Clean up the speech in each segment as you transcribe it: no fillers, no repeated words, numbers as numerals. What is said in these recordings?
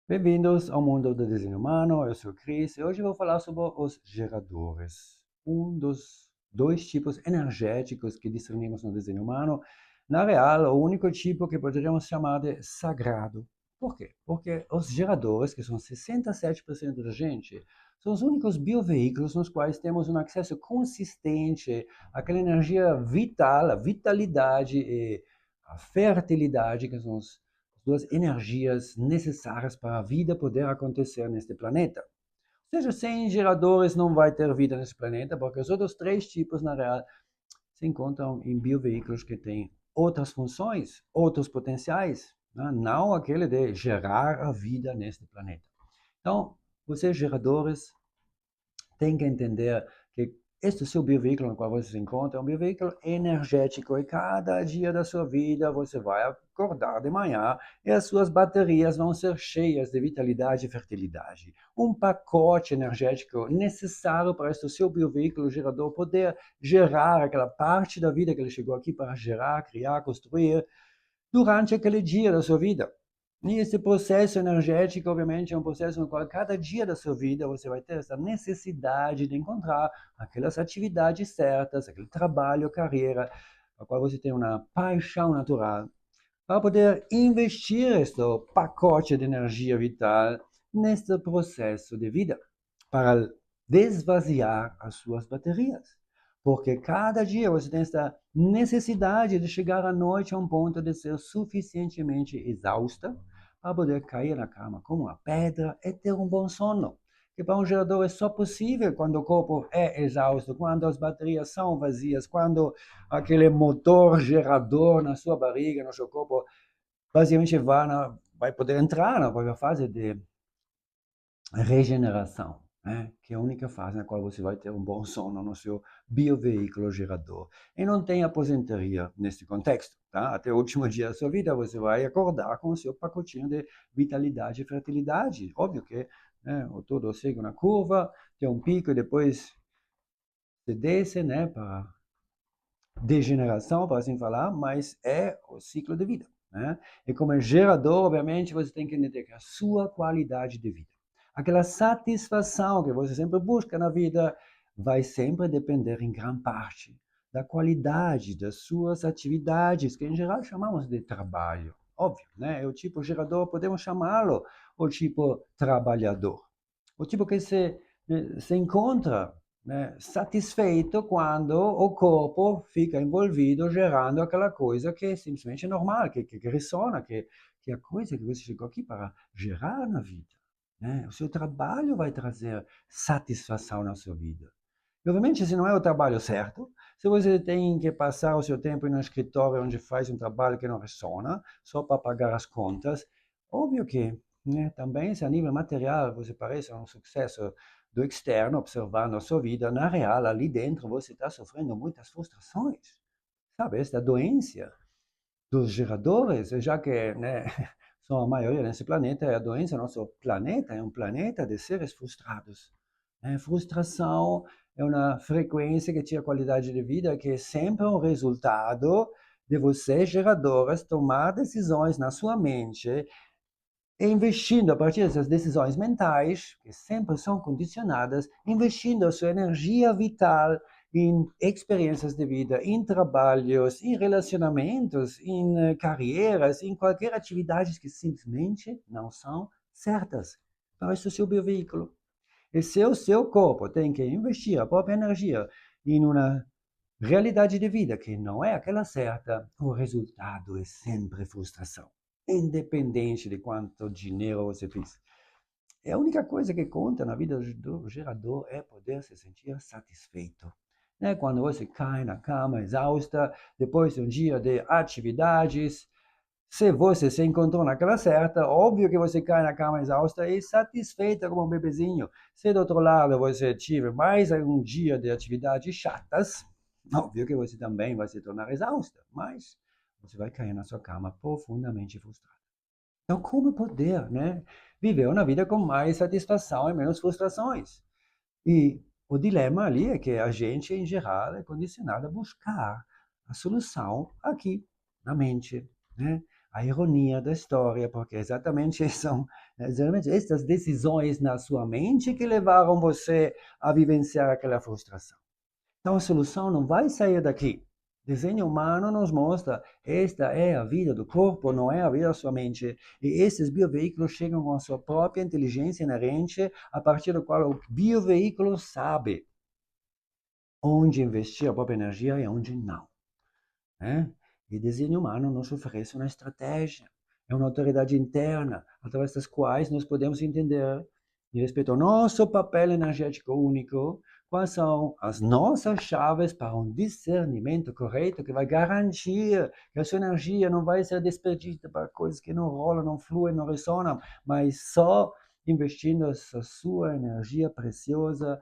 Bem-vindos ao mundo do desenho humano. Eu sou o Chris e hoje eu vou falar sobre os geradores. Um dos dois tipos energéticos que discernimos no desenho humano. Na real, o único tipo que poderíamos chamar de sagrado. Por quê? Porque os geradores, que são 67% da gente, são os únicos bioveículos nos quais temos um acesso consistente àquela energia vital, a vitalidade e a fertilidade, que são os duas energias necessárias para a vida poder acontecer neste planeta. Ou seja, sem geradores não vai ter vida nesse planeta, porque os outros três tipos, na real, se encontram em bioveículos que têm outras funções, outros potenciais, né? Não aquele de gerar a vida neste planeta. Então, vocês geradores tem que entender que este seu bioveículo no qual você se encontra é um bioveículo energético e cada dia da sua vida você vai acordar de manhã e as suas baterias vão ser cheias de vitalidade e fertilidade. Um pacote energético necessário para este seu bioveículo gerador poder gerar aquela parte da vida que ele chegou aqui para gerar, criar, construir durante aquele dia da sua vida. E esse processo energético, obviamente, é um processo no qual cada dia da sua vida você vai ter essa necessidade de encontrar aquelas atividades certas, aquele trabalho, carreira, a qual você tem uma paixão natural, para poder investir este pacote de energia vital neste processo de vida, para desvaziar as suas baterias. Porque cada dia você tem essa necessidade de chegar à noite a um ponto de ser suficientemente exausta para poder cair na cama como uma pedra e ter um bom sono. Que para um gerador é só possível quando o corpo é exausto, quando as baterias são vazias, quando aquele motor gerador na sua barriga, no seu corpo, basicamente vai poder entrar na fase de regeneração, né? Que é a única fase na qual você vai ter um bom sono no seu bioveículo gerador. E não tem aposentadoria nesse contexto, tá? Até o último dia da sua vida você vai acordar com o seu pacotinho de vitalidade e fertilidade. Óbvio que, né, o todo segue uma curva, tem um pico e depois se desce, né, para degeneração, para assim falar, mas é o ciclo de vida, né? E como gerador, obviamente, você tem que entender que a sua qualidade de vida, aquela satisfação que você sempre busca na vida, vai sempre depender em grande parte da qualidade das suas atividades, que em geral chamamos de trabalho. Óbvio, né? É o tipo gerador, podemos chamá-lo o tipo trabalhador. O tipo que se encontra, né, satisfeito quando o corpo fica envolvido gerando aquela coisa que é simplesmente normal, que ressona, que é a coisa que você chegou aqui para gerar na vida. Né? O seu trabalho vai trazer satisfação na sua vida. E, obviamente, se não é o trabalho certo, se você tem que passar o seu tempo em um escritório onde faz um trabalho que não ressona, só para pagar as contas, óbvio que, né, também se a nível material você parece um sucesso do externo, observando a sua vida, na real, ali dentro você está sofrendo muitas frustrações. Sabe, esta doença dos geradores, já que, né, são a maioria nesse planeta, é a doença, nosso planeta é um planeta de seres frustrados. Né? Frustração é uma frequência que tira qualidade de vida, que é sempre um resultado de você, geradores, tomar decisões na sua mente e investindo a partir dessas decisões mentais, que sempre são condicionadas, investindo a sua energia vital em experiências de vida, em trabalhos, em relacionamentos, em carreiras, em qualquer atividade que simplesmente não são certas para esse seu bioveículo. E se o seu corpo tem que investir a própria energia em uma realidade de vida que não é aquela certa, o resultado é sempre frustração, independente de quanto dinheiro você fez. É a única coisa que conta na vida do gerador é poder se sentir satisfeito. Né? Quando você cai na cama exausta, depois de um dia de atividades, se você se encontrou naquela certa, óbvio que você cai na cama exausta e satisfeita como um bebezinho. Se do outro lado você tiver mais um dia de atividades chatas, óbvio que você também vai se tornar exausta, mas você vai cair na sua cama profundamente frustrado. Então, como poder, né, viver uma vida com mais satisfação e menos frustrações? E o dilema ali é que a gente, em geral, é condicionado a buscar a solução aqui, na mente, né? A ironia da história, porque exatamente são Geralmente, estas decisões na sua mente que levaram você a vivenciar aquela frustração. Então, a solução não vai sair daqui. O desenho humano nos mostra, esta é a vida do corpo, não é a vida da sua mente. E esses bioveículos chegam com a sua própria inteligência inerente, a partir do qual o bioveículo sabe onde investir a própria energia e onde não. Né? E o desenho humano nos oferece uma estratégia, é uma autoridade interna, através das quais nós podemos entender, em respeito ao nosso papel energético único, quais são as nossas chaves para um discernimento correto que vai garantir que a sua energia não vai ser desperdiçada para coisas que não rolam, não fluem, não ressonam, mas só investindo a sua energia preciosa,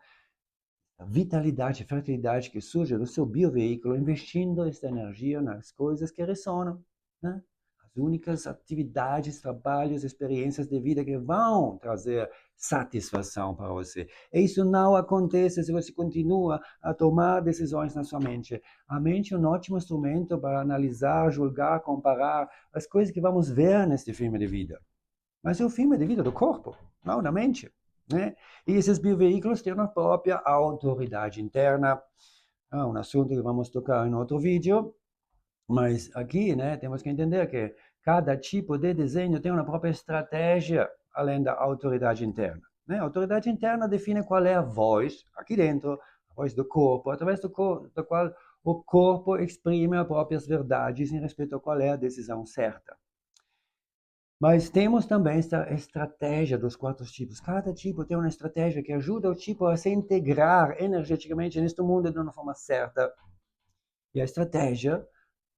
a vitalidade, a fertilidade que surge do seu bioveículo, investindo esta energia nas coisas que ressonam, né? As únicas atividades, trabalhos, experiências de vida que vão trazer satisfação para você. E isso não acontece se você continua a tomar decisões na sua mente. A mente é um ótimo instrumento para analisar, julgar, comparar as coisas que vamos ver neste filme de vida. Mas é o filme de vida do corpo, não da mente. Né? E esses bioveículos têm uma própria autoridade interna. É um assunto que vamos tocar em outro vídeo. Mas aqui, né, temos que entender que cada tipo de desenho tem uma própria estratégia, além da autoridade interna. Né? A autoridade interna define qual é a voz, aqui dentro, a voz do corpo, através do qual o corpo exprime as próprias verdades em respeito a qual é a decisão certa. Mas temos também esta estratégia dos 4 tipos. Cada tipo tem uma estratégia que ajuda o tipo a se integrar energeticamente neste mundo de uma forma certa. E a estratégia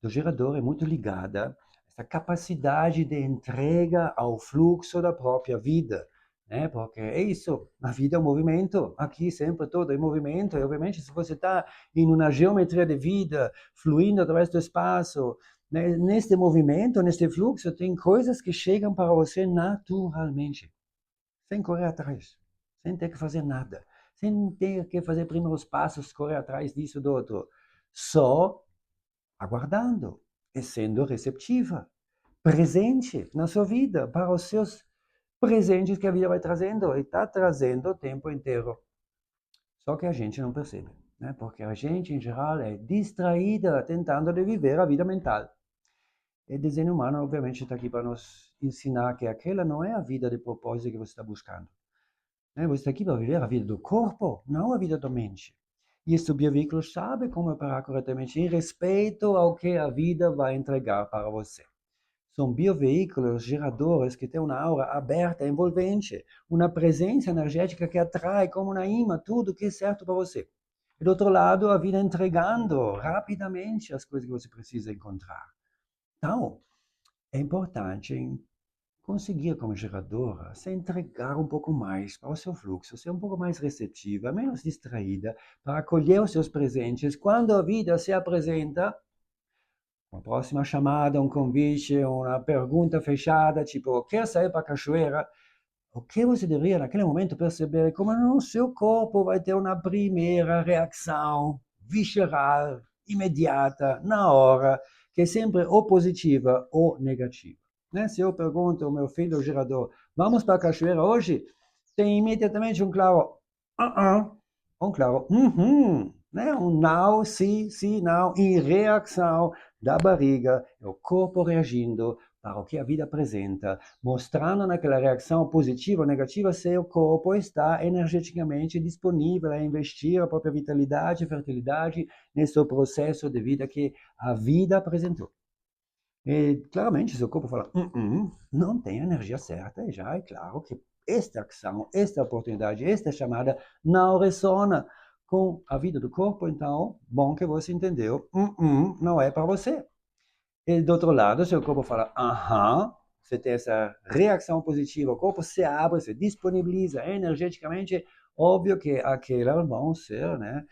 do gerador é muito ligada a essa capacidade de entrega ao fluxo da própria vida. Né? Porque é isso, a vida é um movimento, aqui sempre todo é movimento, e obviamente se você está em uma geometria de vida, fluindo através do espaço, né? Neste movimento, neste fluxo, tem coisas que chegam para você naturalmente, sem correr atrás, sem ter que fazer nada, sem ter que fazer primeiros passos, correr atrás disso, do outro, só aguardando e sendo receptiva, presente na sua vida, para os seus presentes que a vida vai trazendo, e está trazendo o tempo inteiro. Só que a gente não percebe, né? Porque a gente, em geral, é distraída tentando de viver a vida mental. E o desenho humano, obviamente, está aqui para nos ensinar que aquela não é a vida de propósito que você está buscando. Né? Você está aqui para viver a vida do corpo, não a vida da mente. E esse bioveículo sabe como operar corretamente em respeito ao que a vida vai entregar para você. São bioveículos geradores que têm uma aura aberta, envolvente, uma presença energética que atrai como uma imã tudo que é certo para você. E do outro lado, a vida entregando rapidamente as coisas que você precisa encontrar. Então, é importante conseguir, como geradora, se entregar um pouco mais para o seu fluxo, ser um pouco mais receptiva, menos distraída, para acolher os seus presentes quando a vida se apresenta. Uma próxima chamada, um convite, uma pergunta fechada, tipo, quer sair para a cachoeira? O que você deveria, naquele momento, perceber é como no seu corpo vai ter uma primeira reação visceral, imediata, na hora, que é sempre ou positiva ou negativa. Né? Se eu pergunto ao meu filho, o gerador, vamos para a cachoeira hoje? Tem imediatamente um claro, um claro, né? Um não, sim, sim, não, em reação da barriga, é o corpo reagindo para o que a vida apresenta, mostrando naquela reação positiva ou negativa se o corpo está energeticamente disponível a investir a própria vitalidade e fertilidade nesse processo de vida que a vida apresentou. E claramente, se o corpo fala, não tem a energia certa, já é claro que esta ação, esta oportunidade, esta chamada não ressona com a vida do corpo, então, bom que você entendeu, não é para você. E do outro lado, se o corpo fala, você tem essa reação positiva, o corpo se abre, se disponibiliza energeticamente, óbvio que aquelas vão ser, né,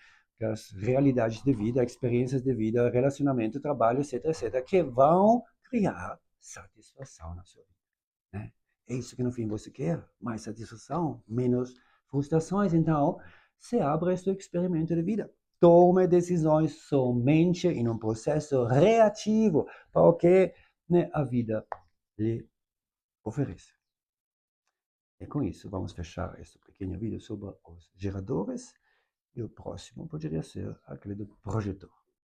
as realidades de vida, experiências de vida, relacionamento, trabalho, etc, etc, que vão criar satisfação na sua vida. Né? É isso que no fim você quer, mais satisfação, menos frustrações. Então, se abre esse experimento de vida. Tome decisões somente em um processo reativo para o que, né, a vida lhe oferece. E com isso vamos fechar este pequeno vídeo sobre os geradores e o próximo poderia ser aquele do projetor.